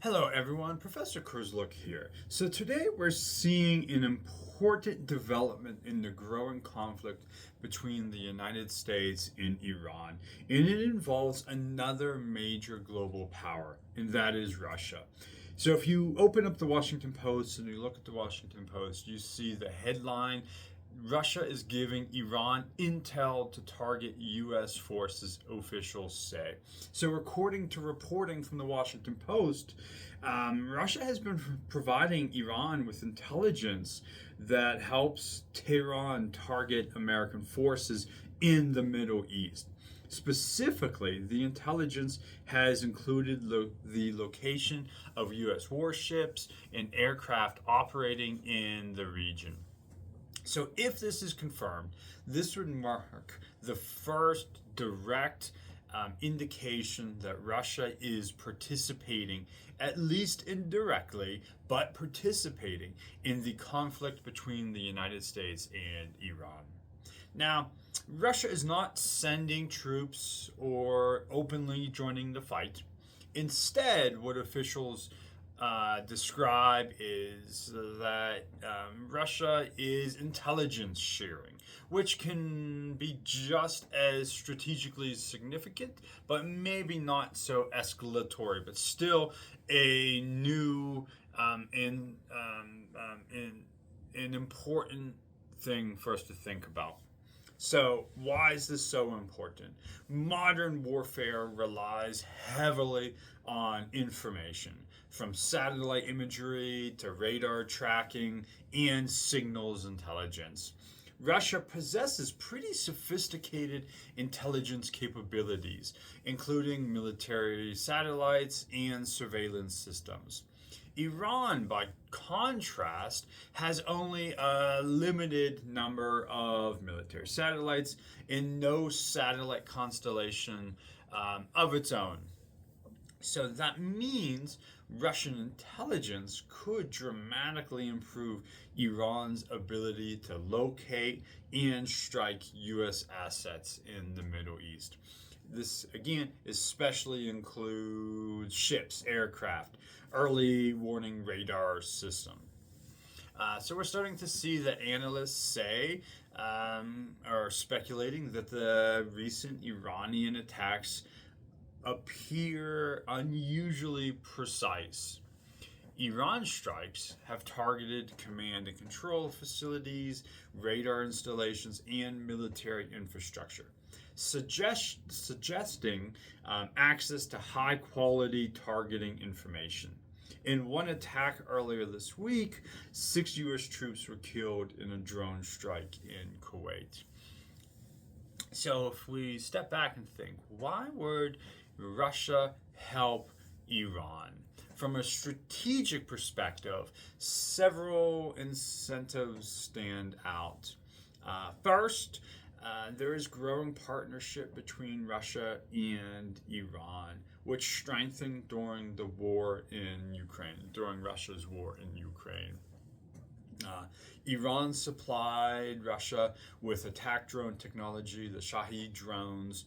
Hello everyone, Professor Kurzlook here. So today we're seeing an important development in the growing conflict between the United States and Iran, and it involves another major global power, and that is Russia. So if you open up the Washington Post and you look at the Washington Post, you see the headline: Russia is giving Iran intel to target U.S. forces, officials say. So, according to reporting from the Washington Post, Russia has been providing Iran with intelligence that helps Tehran target American forces in the Middle East. Specifically, the intelligence has included the location of U.S. warships and aircraft operating in the region. So, if this is confirmed, this would mark the first direct indication that Russia is participating, at least indirectly, but participating in the conflict between the United States and Iran. Now, Russia is not sending troops or openly joining the fight. Instead, what officials describe is that Russia is intelligence sharing, which can be just as strategically significant, but maybe not so escalatory, but still a new an important thing for us to think about. So, why is this so important? Modern warfare relies heavily on information, from satellite imagery to radar tracking and signals intelligence. Russia possesses pretty sophisticated intelligence capabilities, including military satellites and surveillance systems. Iran, by contrast, has only a limited number of military satellites and no satellite constellation of its own. So that means Russian intelligence could dramatically improve Iran's ability to locate and strike U.S. assets in the Middle East. This, again, especially includes ships, aircraft, early warning radar system. So we're starting to see that analysts say, are speculating that the recent Iranian attacks appear unusually precise. Iran strikes have targeted command and control facilities, radar installations, and military infrastructure, suggesting access to high quality targeting information. In one attack earlier this week, 6 U.S. troops were killed in a drone strike in Kuwait. So, if we step back and think, why would Russia help Iran? From a strategic perspective, several incentives stand out. First, there is growing partnership between Russia and Iran, which strengthened during the war in Ukraine, during Russia's war in Ukraine. Iran supplied Russia with attack drone technology, the Shahed drones.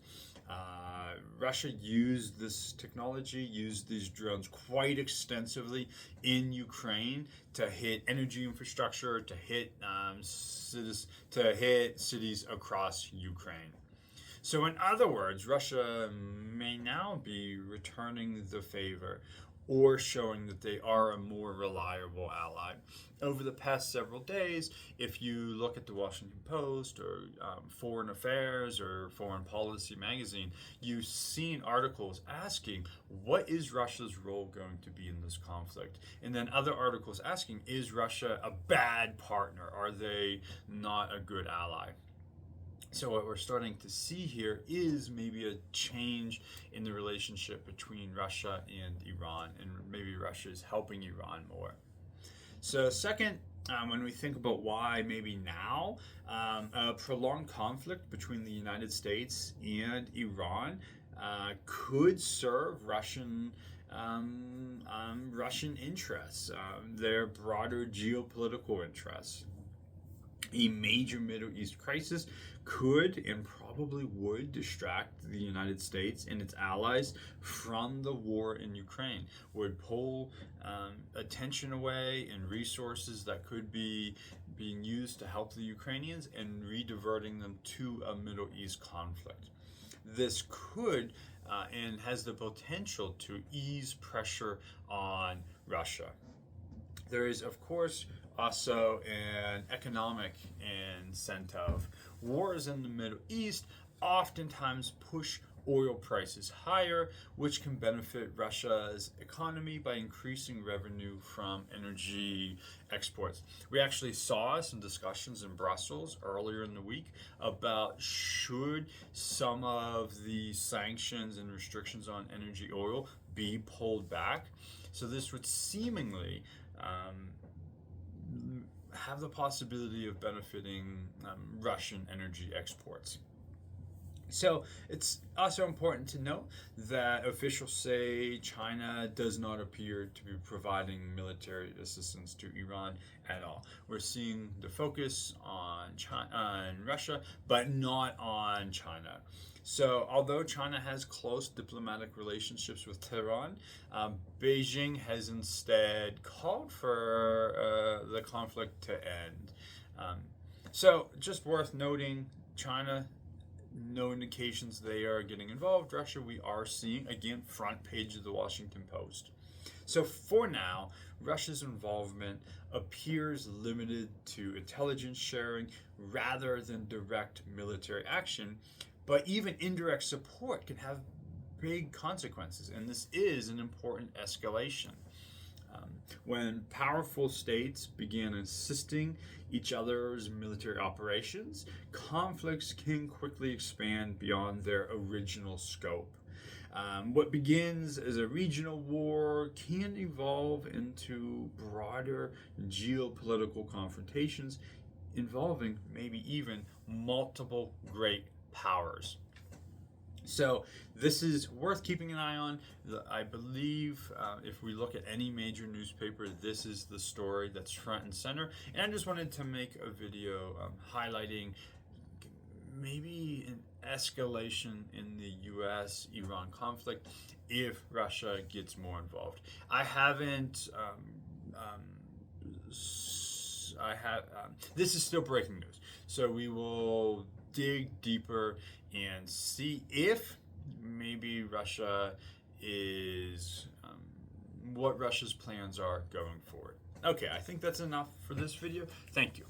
Russia used this technology, used these drones quite extensively in Ukraine to hit energy infrastructure, to hit cities across Ukraine. So, in other words, Russia may now be returning the favor or showing that they are a more reliable ally. Over the past several days, if you look at the Washington Post or Foreign Affairs or Foreign Policy magazine, you've seen articles asking, what is Russia's role going to be in this conflict? And then other articles asking, is Russia a bad partner? Are they not a good ally? So what we're starting to see here is maybe a change in the relationship between Russia and Iran, and maybe Russia is helping Iran more. So second, when we think about why maybe now, a prolonged conflict between the United States and Iran could serve Russian interests, their broader geopolitical interests. A major Middle East crisis could and probably would distract the United States and its allies from the war in Ukraine, would pull attention away and resources that could be being used to help the Ukrainians and rediverting them to a Middle East conflict. This could and has the potential to ease pressure on Russia. There is, of course, also an economic incentive. Wars in the Middle East oftentimes push oil prices higher, which can benefit Russia's economy by increasing revenue from energy exports. We actually saw some discussions in Brussels earlier in the week about should some of the sanctions and restrictions on energy oil be pulled back. So this would seemingly have the possibility of benefiting Russian energy exports. So it's also important to note that officials say China does not appear to be providing military assistance to Iran at all. We're seeing the focus on Russia, but not on China. So although China has close diplomatic relationships with Tehran, Beijing has instead called for the conflict to end. So just worth noting, China, no indications they are getting involved. Russia, we are seeing, again, front page of the Washington Post. So for now, Russia's involvement appears limited to intelligence sharing rather than direct military action, but even indirect support can have big consequences, and this is an important escalation. When powerful states began assisting each other's military operations, conflicts can quickly expand beyond their original scope. What begins as a regional war can evolve into broader geopolitical confrontations involving maybe even multiple great powers. So this is worth keeping an eye on. I believe if we look at any major newspaper, this is the story that's front and center. And I just wanted to make a video highlighting maybe an escalation in the U.S.-Iran conflict if Russia gets more involved. This is still breaking news, so we will dig deeper and see if maybe Russia is what Russia's plans are going forward. Okay, I think that's enough for this video. Thank you.